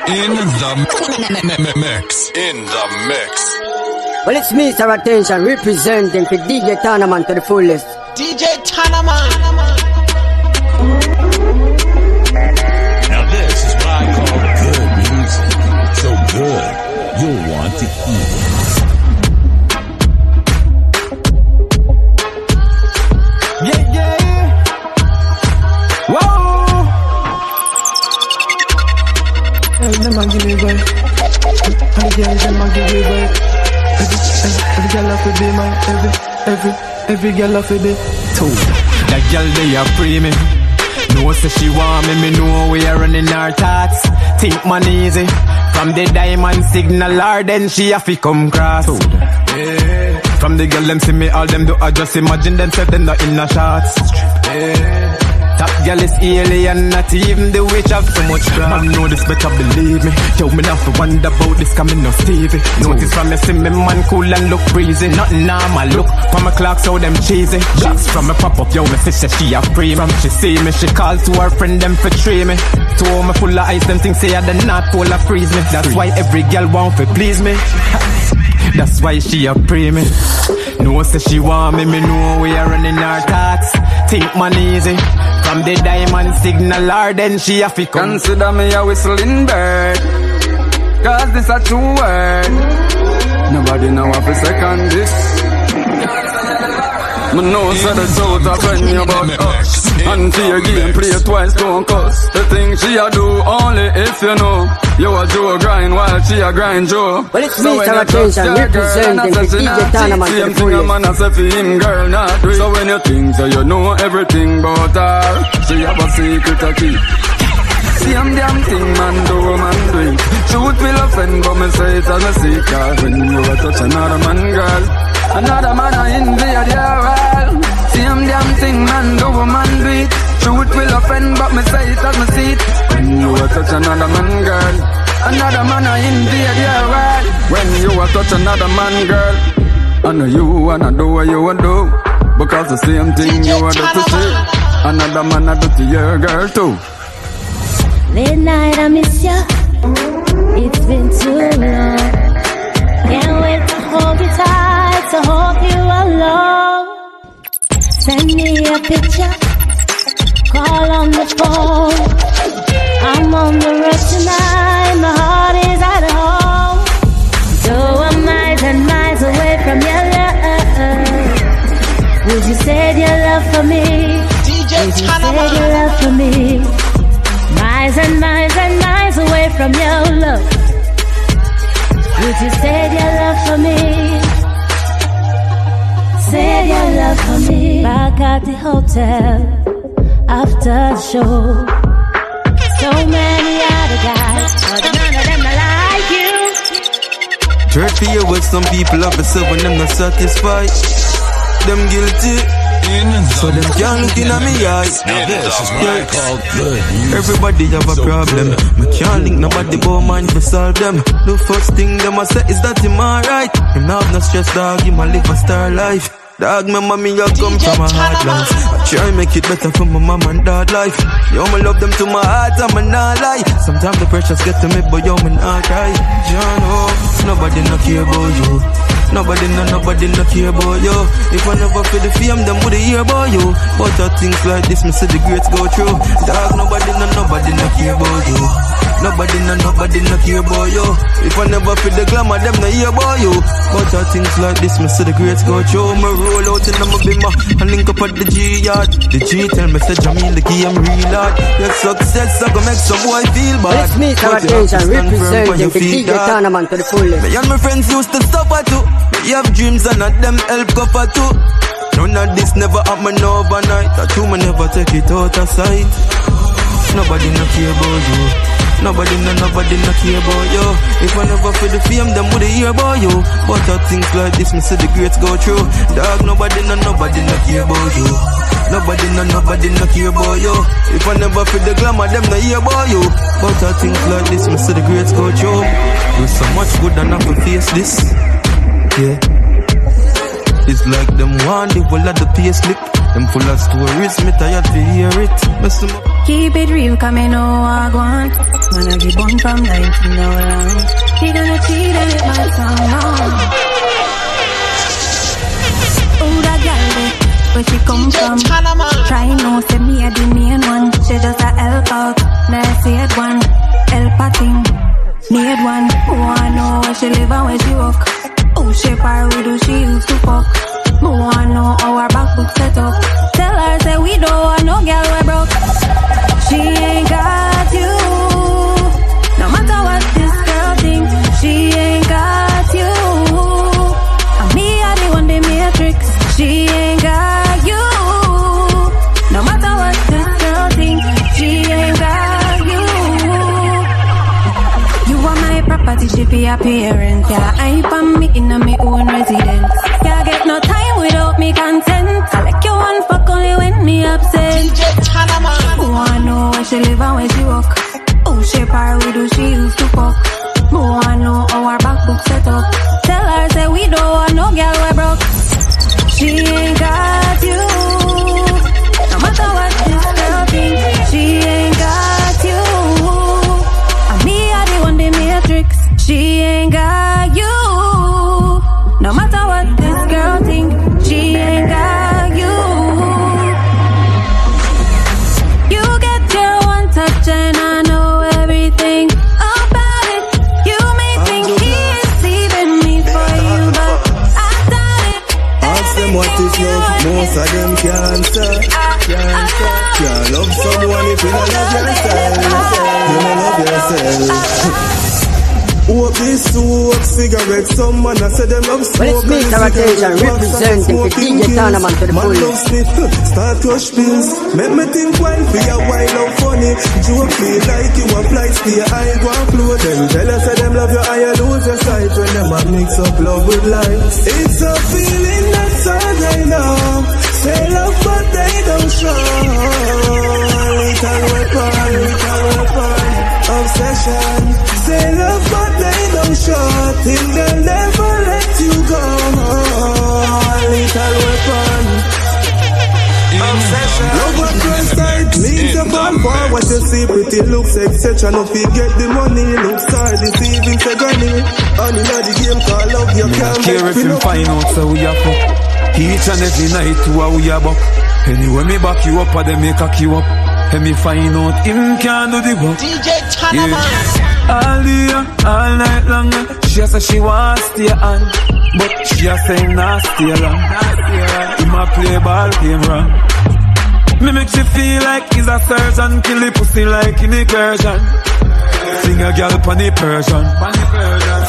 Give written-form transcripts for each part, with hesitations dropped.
In the mix. In the mix. Well, it's Mr. Attention representing for DJ Tanaman to the fullest. DJ Tanaman. Now this is what I call good music. So good, you'll want to eat it. Yeah, yeah. Whoa. Hey, them a give me back. And the girls them a give me back. Every girl off a day, man. Every girl off a day. Two. That girl they a pray me. Know say she want me know we are running our thoughts. Think man easy. From the diamond signal her, then she a fi come cross. Yeah. From the girl them see me, all them do I just imagine themselves them not in a shots. Yeah. Top girl is alien, not even the witch have so much crap. Man know this better believe me. Yo, me not for wonder about this coming no Stevie. Notice from me see me man cool and look breezy. Nothing normal look from my clock so them cheesy. Shots from me pop up, yo, me sister she a free. From she see me, she call to her friend them for tray me. Two me full of ice, them things say I the not polar freeze me. That's why every girl want to please me. That's why she a pray me. Know say she want me know we are running our thoughts. Think man easy. From the diamond signal her, then she a fi come. Consider me a whistling bird, cause this a true word. Nobody know what to second this. Me know say the south a friend you about us. And to your game play twice don't cuss. The thing she a do only if you know. You a Joe grind while she a grind Joe. Well, it's so Mr. Attention representing the DJ Tanaman to the fullest. Same thing a man a say for him girl not do it. So when you think so you know everything about her, she have a secret to keep. Same damn thing man do it. Truth will offend but me say it as a secret. When you a touch another man girl, another man a invade your world. Same damn thing man do it. Truth will offend but me say it as me see it. When you a touch another man girl, another man a invade your world. When you a touch another man girl, I know you wanna do what you wanna do. Because the same thing you a do to say, another man a do to your girl too. Late night I miss ya. It's been too long. Can't wait to hold you tight, to hold you alone. Send me a picture, call on the phone. I'm on the road tonight, my heart is at home. So I'm miles and miles away from your love. Would you save your love for me? Would you save your love for me? Miles and miles and miles away from your love. Would you save your love for me? Save your love for me. Back at the hotel after the show. So many other guys, but none of them like you. Dirt for you with some people up yourself when them not satisfied. Them guilty. So them can't look in at me eyes. Now this is what I call good music. Everybody have a problem. Me can't link nobody but mind to solve them. The first thing them I say is that him alright. Him not have no stress dog, him a live a star life. Dog, my mommy, you come from a hard life. I try make it better for my mom and dad life. Yo, me love them to my heart, I'm not lie. Sometimes the pressures get to me, but yo, me not cry. You know, nobody no care about you. Nobody no care about you. If I never feel the fame, them would hear about you. But things like this, me see the greats go through. Dog, nobody no care about you. Nobody no care about you. If I never feel the glamour, them no hear about you. But things like this, me see the greats go through. Me roll out in my bimmer and link up at the G yard. The G tell me say Jamil the game real hard. Your success I go make some boy feel bad. Let's meet our attention representing the DJ Tanaman to the fullest. Me and my friends used to stop at two. We have dreams and not them help go for two. None of this never happen overnight. That you me never take it out of sight. Nobody no care about you. Nobody no care about you. If I never feel the fame, them would hear about you. But things like this, me see the greats go through. Dog, nobody no care about you. Nobody no care about you. If I never feel the glamour, them no hear about you. But things like this, me see the greats go through. Do so much good and I can face this. Yeah. It's like them want the whole of the pay slip. Them full of stories, me tired to hear it. Mess them up. Keep it real, come me know I go on. Man, I be born from 19 now around. He gonna cheat and it might sound wrong. Oh, that girl there, where she come from? Try no, say me a the main one. She just a help out, now see it one. Help a thing, need one. Who I know where she live and where she walk. Oh, she far with who she used to fuck. Who I know how her back book set up. Tell her say we don't want no girl we broke. She ain't got you. No matter what this girl thinks, she ain't got you. And me are the one the matrix. She ain't got you. No matter what this girl thinks, she ain't got you. You are my property, she be a parent. Yeah, I am me in my own residence. Can't get no time without me consent. I like you one fuck only when me absent. Who I know where she live and where she walk. Oh, she far with who she used to fuck. Who I know how her back book set up. Tell her say we don't want no girl we broke. She ain't got you. No matter what this girl thinks, she ain't got you. And me are the one the matrix. She ain't got you. No matter what this girl thinks, she ain't got you. You get your one touch and I know everything about it. You may think he is leaving me for you, but I doubt it. Ask them what is love, most of them can't answer. Can't love someone if you don't love yourself. You don't love yourself. What this smoke cigarette, some man I said them love smoke. Well, it's me, Taratation, representing for DJ Tanaman to the full. Man love Smith, start crush pills. Make me think while for your while out funny. Joke feel like you apply to your eye go and flow. Them jealous of them love your eye and lose your sight. When them a mix up love with light. It's a feeling that's all they know. Say love but they don't show. Little weapon, obsession. Say love but they don't show. Think they'll never let you go. Little weapon, obsession. Love at first sight means a ball for what you see. Pretty looks, etc. No forget the money. Looks are deceiving, say granny. Only know the game called love you can't care if you find out so we are fuck. Each and every night to how we are buck. Anyway me back you up or they make a you up. And me find out him can't do the work. DJ Tanaman. All day, all night long. She say she wants to stay on, but she a say not stay long. Him a play ball game wrong. Me make she feel like he's a surgeon. Kill the pussy like in incursion. Sing a girl pon the Persian.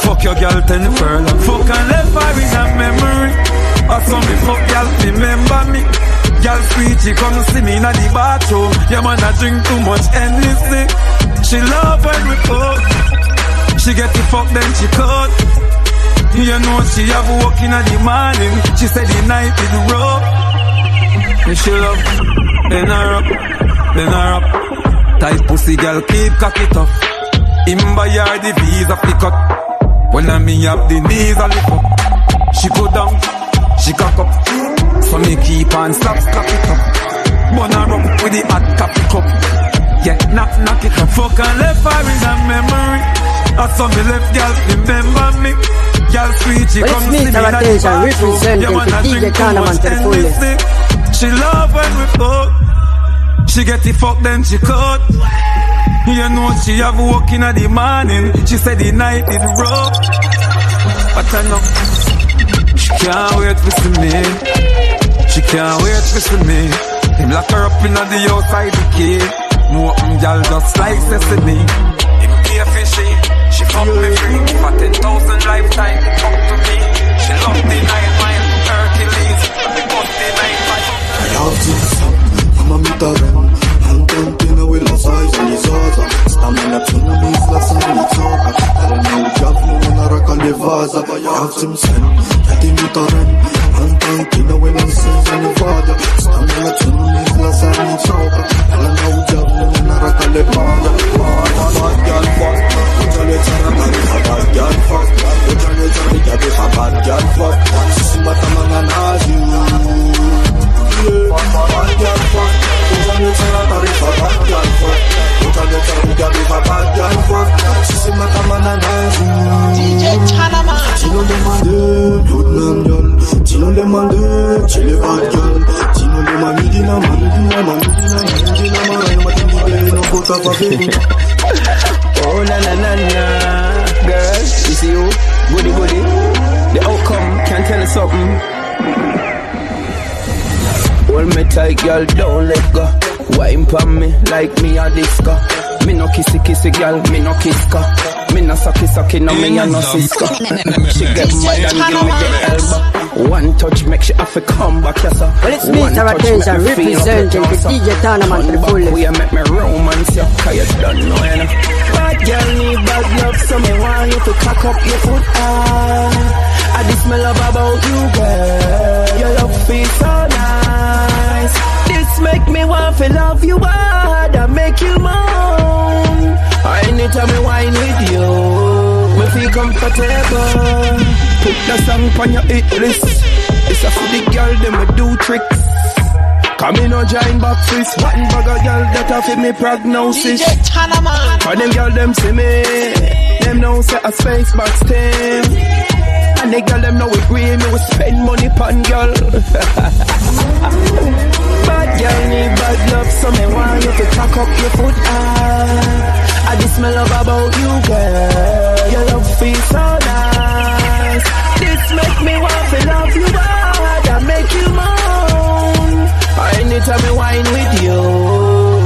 Fuck your girl 10 furlong. Fuck and left her in a memory. Or some me fuck girl remember me. Girl sweet, she come see me in the bathroom. Yeah man, I drink too much endlessly. She love when we fuck. She get the fuck then she cut. You know she have work in the morning. She said the night is rough. And she love, then her up. Tight pussy girl keep cock it up. Him buy her the visa pick up. When I me up the knees a lift up. She go down, she cock up. So me keep on slap it up. Bun her up with the hot coffee cup. Yeah, knock it up. Fuck and left her in a memory. That's some me left girl remember me. Girl sweet, she come see me in the bathroom. Yeah man, I drink too much endlessly. She love when we fuck. She get the fuck then she cut. You know she have work in the morning. She said the night is rough. But I know she can't wait to see me. She can't wait to see me. Him lock her up in the outside the key. No girl just like sesame. Him pay fishy. She fuck me free for 10,000 lifetime. Come to me. She love the 9 mile Hercules. The bust the 9 mile. I love this. I'm a meter. Antontina with los eyes and his other. Stamina tsunamis, la sangre toca. Pero no diavolo non arranca le vaza. Avcim sen, jati mitaren. Antontina with los eyes and his other. Stamina tsunamis, la sangre toca. Pero no diavolo non arranca le vaza. Bad girl fuck. Ujale charatari ha bad girl fuck. Ujale charatari ha bad girl fuck. Sisi mata manganazi. Bad girl fuck. Ujale charatari ha bad girl fuck. suffer baby. Oh na na na na, girl, you see you, goody goody. The outcome can tell us something. Hold me tight, girl, don't let go. Wine pon me like me a disco. Me no kissy girl, me no kiss ka. Me no sucky, no me a no siska. She get mad and give me the elbow. One touch make she have to come back, yes sir. Well, it's Mr. Attention representing the DJ Tournament to the fullest. We make me romance you, cause you don't know you know. Bad girl need bad love, so me want you to cock up your foot. I just smell about you, girl. Your love feels so nice. This make me want to love you hard and make you moan. Anytime me wine with you, me feel comfortable. Put the song on your hit list. It's a for the girl, them me do tricks. Come in no giant boxes. One bag of girl that have fit me prognosis. For them girl, them see me. Them know say a space box team. And the girl, them know we agree. Me we spend money pon girl. Bad girl need bad love, so me want you to cock up your foot. I just smell love about you, girl. Your love feels so nice. This make me want to love you hard and make you moan. Anytime me wine with you,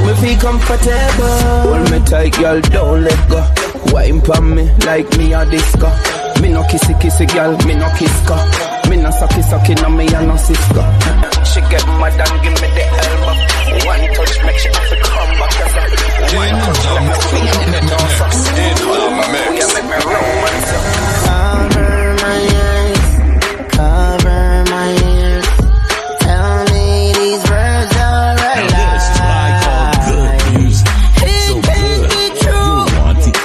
me feel comfortable. Hold me tight, girl, don't let go. Wine pon me like me a disco. Me no kissy girl, me no kiss ka. Me no sucky, no me a no siska. She get mad and give me the elbow. One touch make she have to come back. One touch make me no succeed. You make me romance. Cover my ears. Tell me these words are a lie. Now this is what I call good music. So good, you want to eat.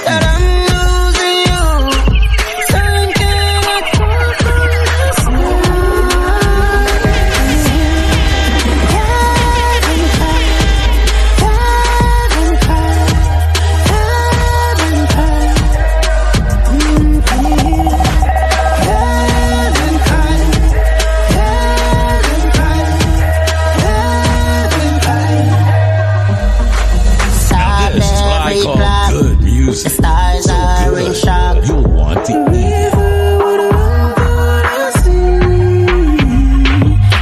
The stars are in shock. You want to eat.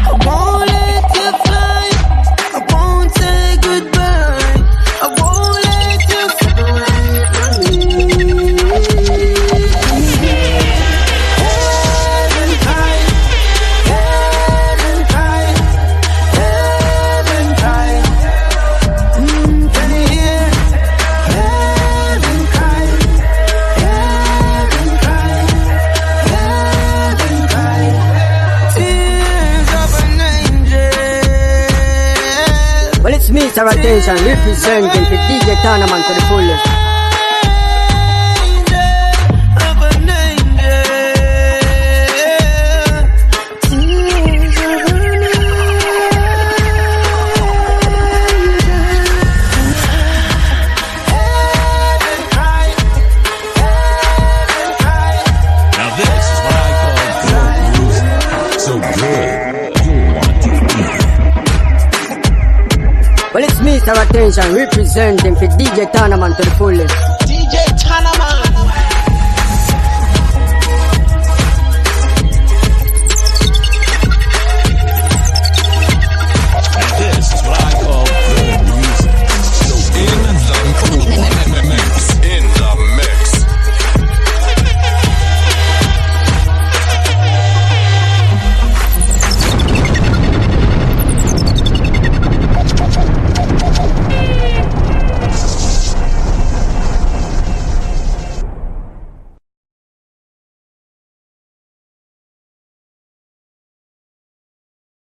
I won't let you fly. I won't say goodbye. I won't let you separate from me. Heaven high, heaven high, heaven high. Can you hear? Heaven high, heaven high, heaven high. Tears of an angel. Well, it's Mr. Attention representing the DJ Tournament to the fullest. Of an angel. Tears of an Now this is what I call good music. So good, you want to eat. Well, it's Mr. Attention representing the DJ Tournament to the fullest. DJ Tournament.